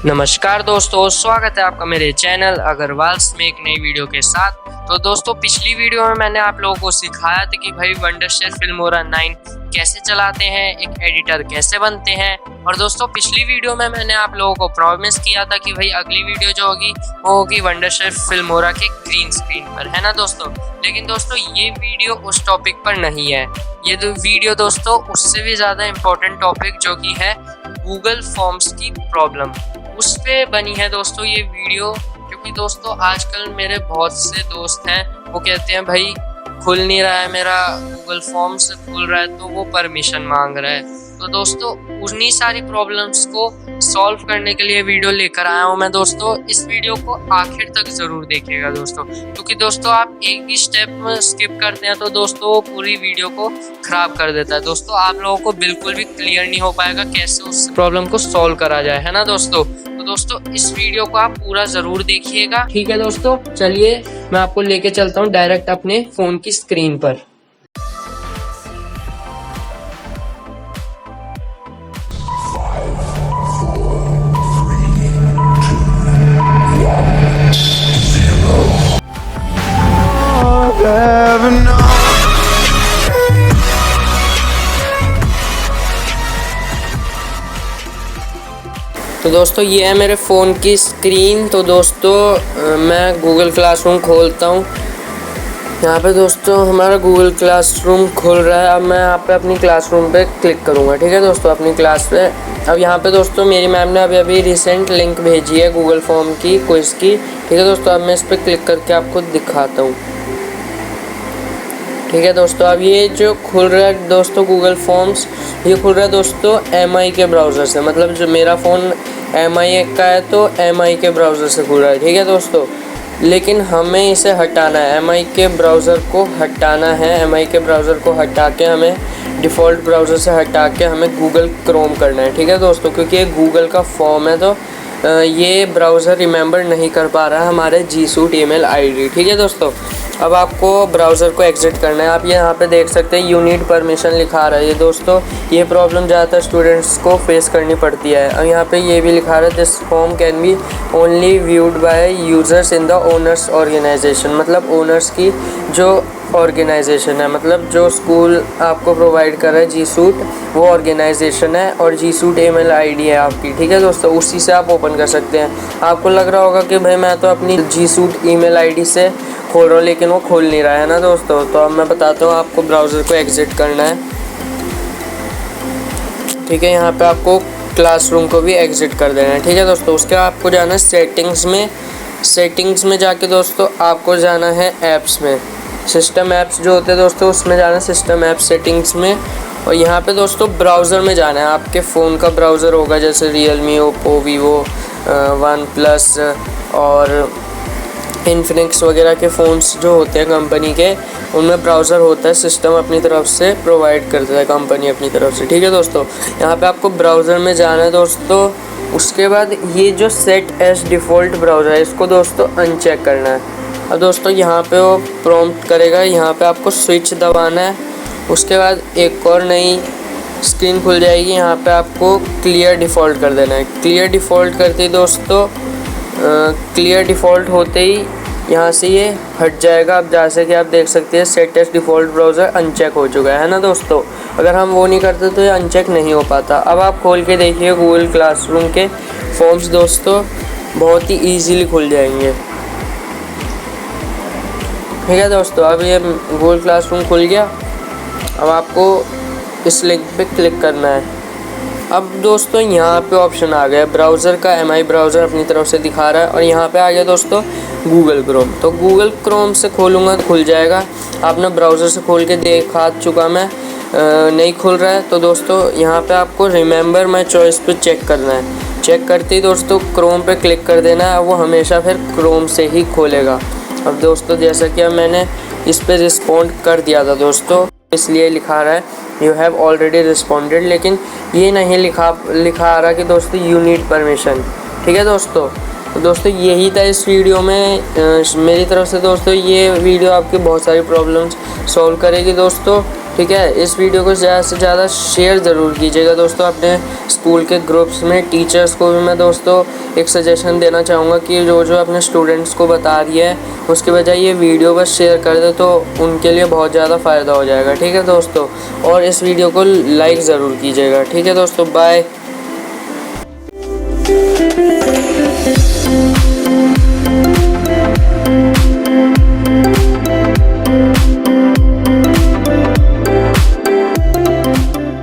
नमस्कार दोस्तों, स्वागत है आपका मेरे चैनल अग्रवाल्स में एक नई वीडियो के साथ। तो दोस्तों, पिछली वीडियो में मैंने आप लोगों को सिखाया था कि भाई वंडरशेयर फिल्मोरा 9 कैसे चलाते हैं, एक एडिटर कैसे बनते हैं। और दोस्तों, पिछली वीडियो में मैंने आप लोगों को प्रॉमिस किया था कि भाई अगली वीडियो जो होगी वो होगी वंडरशेयर फिल्मोरा के ग्रीन स्क्रीन पर, है ना दोस्तों। लेकिन दोस्तों, ये वीडियो उस टॉपिक पर नहीं है। ये वीडियो दोस्तों उससे भी ज़्यादा इम्पोर्टेंट टॉपिक जो कि है गूगल फॉर्म्स की प्रॉब्लम, उस पे बनी है दोस्तों ये वीडियो। क्योंकि दोस्तों आजकल मेरे बहुत से दोस्त हैं, वो कहते हैं भाई खुल नहीं रहा है मेरा गूगल फॉर्म्स, खुल रहा है तो वो परमिशन मांग रहा है। तो दोस्तों उन्हीं सारी प्रॉब्लम्स को सॉल्व करने के लिए वीडियो लेकर आया हूँ मैं दोस्तों। इस वीडियो को आखिर तक ज़रूर देखिएगा दोस्तों, क्योंकि दोस्तों आप एक भी स्टेप में स्किप करते हैं तो दोस्तों वो पूरी वीडियो को ख़राब कर देता है। दोस्तों आप लोगों को बिल्कुल भी क्लियर नहीं हो पाएगा कैसे उस प्रॉब्लम को सॉल्व करा जाए, है ना दोस्तों। तो दोस्तों इस वीडियो को आप पूरा ज़रूर देखिएगा, ठीक है दोस्तों। चलिए मैं आपको लेके चलता हूँ डायरेक्ट अपने फ़ोन की स्क्रीन पर। तो दोस्तों ये है मेरे फ़ोन की स्क्रीन। तो दोस्तों मैं गूगल क्लासरूम खोलता हूँ। यहाँ पे दोस्तों हमारा गूगल क्लासरूम खुल रहा है। अब मैं यहाँ पे अपनी क्लासरूम पे क्लिक करूँगा, ठीक है दोस्तों, अपनी क्लास पे। अब यहाँ पे दोस्तों मेरी मैम ने अभी रिसेंट लिंक भेजी है गूगल फॉर्म की, क्विज़ की, ठीक है दोस्तों। अब मैं इस पर क्लिक करके आपको दिखाता हूँ, ठीक है दोस्तों। अब ये जो खुल रहा है दोस्तों गूगल फॉर्म्स, ये खुल रहा है दोस्तों MI के ब्राउज़र से। मतलब जो मेरा फ़ोन MI का है तो MI के ब्राउज़र से खुल रहा है, ठीक है दोस्तों। लेकिन हमें इसे हटाना है, MI के ब्राउज़र को हटाना है। MI के ब्राउज़र को हटा के हमें डिफ़ॉल्ट ब्राउज़र से हटा के हमें गूगल क्रोम करना है, ठीक है दोस्तों। क्योंकि ये गूगल का फॉर्म है तो ये ब्राउज़र रिमेंबर नहीं कर पा रहा है हमारे G Suite ईमेल ID, ठीक है दोस्तों। अब आपको ब्राउज़र को एग्ज़िट करना है। आप यहाँ पे देख सकते हैं यू नीड परमिशन लिखा रहा है। ये दोस्तों ये प्रॉब्लम ज़्यादातर स्टूडेंट्स को फेस करनी पड़ती है। और यहाँ पे ये भी लिखा रहा है this form can be only viewed by users in the owners organisation. मतलब ओनर्स की जो ऑर्गेनाइजेशन है, मतलब जो स्कूल आपको प्रोवाइड कर रहा है G Suite, वो ऑर्गेनाइजेशन है और G Suite ईमेल ID है आपकी, ठीक है दोस्तों। उसी से आप ओपन कर सकते हैं। आपको लग रहा होगा कि भाई मैं तो अपनी G Suite ईमेल ID से खोल रहा हूँ, लेकिन वो खोल नहीं रहा है ना दोस्तों। तो अब मैं बताता हूँ आपको ब्राउज़र को एग्ज़िट करना है, ठीक है। यहाँ पे आपको क्लासरूम को भी एग्ज़िट कर देना है, ठीक है दोस्तों। उसके बाद आपको जाना है सेटिंग्स में जाके दोस्तों आपको जाना है ऐप्स में। सिस्टम ऐप्स जो होते हैं दोस्तों उसमें जाना है, सिस्टम ऐप सेटिंग्स में। और यहाँ पे दोस्तों ब्राउज़र में जाना है। आपके फ़ोन का ब्राउज़र होगा जैसे Realme, Oppo, Vivo, OnePlus और इन्फिनिक्स वगैरह के फ़ोन्स जो होते हैं कंपनी के, उनमें ब्राउज़र होता है। सिस्टम अपनी तरफ से प्रोवाइड करता है, कंपनी अपनी तरफ से, ठीक है दोस्तों। यहाँ पे आपको ब्राउज़र में जाना है दोस्तों। उसके बाद ये जो सेट एज डिफ़ॉल्ट ब्राउज़र है इसको दोस्तों अनचेक करना है। अब दोस्तों यहाँ पे वो प्रॉम्प्ट करेगा, यहाँ पे आपको स्विच दबाना है। उसके बाद एक और नई स्क्रीन खुल जाएगी। यहाँ पे आपको क्लियर डिफ़ॉल्ट कर देना है। क्लियर डिफ़ॉल्ट करते ही दोस्तों क्लियर डिफ़ॉल्ट होते ही यहाँ से ये हट जाएगा। अब जैसे कि आप देख सकते हैं set as default browser unchecked हो चुका है ना दोस्तों। अगर हम वो नहीं करते तो ये अनचेक नहीं हो पाता। अब आप खोल के देखिए गूगल क्लासरूम के फॉर्म्स दोस्तों, बहुत ही ईजीली खुल जाएंगे, ठीक है दोस्तों। अब ये गूगल क्लासरूम खुल गया। अब आपको इस लिंक पे क्लिक करना है। अब दोस्तों यहाँ पे ऑप्शन आ गया ब्राउज़र का, MI ब्राउज़र अपनी तरफ से दिखा रहा है। और यहाँ पे आ गया दोस्तों गूगल क्रोम। तो गूगल क्रोम से खोलूँगा तो खुल जाएगा। आपने ब्राउज़र से खोल के देखा चुका मैं, नहीं खुल रहा है तो दोस्तों यहाँ पे आपको रिमेंबर माई चॉइस पे चेक करना है। चेक करते ही दोस्तों क्रोम पे क्लिक कर देना है। वो हमेशा फिर क्रोम से ही खोलेगा। अब दोस्तों जैसा कि अब मैंने इस पर रिस्पॉन्ड कर दिया था दोस्तों, इसलिए लिखा रहा है यू हैव ऑलरेडी रिस्पॉन्डेड, लेकिन ये नहीं लिखा आ रहा कि दोस्तों यू नीड परमिशन, ठीक है दोस्तों। तो दोस्तों यही था इस वीडियो में मेरी तरफ से दोस्तों। ये वीडियो आपकी बहुत सारी प्रॉब्लम्स सॉल्व करेगी दोस्तों। ठीक है। इस वीडियो को ज़्यादा से ज़्यादा शेयर ज़रूर कीजिएगा दोस्तों अपने स्कूल के ग्रुप्स में। टीचर्स को भी मैं दोस्तों एक सजेशन देना चाहूँगा कि जो अपने स्टूडेंट्स को बता रही है उसके बजाय ये वीडियो बस शेयर कर दे तो उनके लिए बहुत ज़्यादा फ़ायदा हो जाएगा। ठीक है दोस्तों, और इस वीडियो को लाइक ज़रूर कीजिएगा। ठीक है दोस्तों, बाय।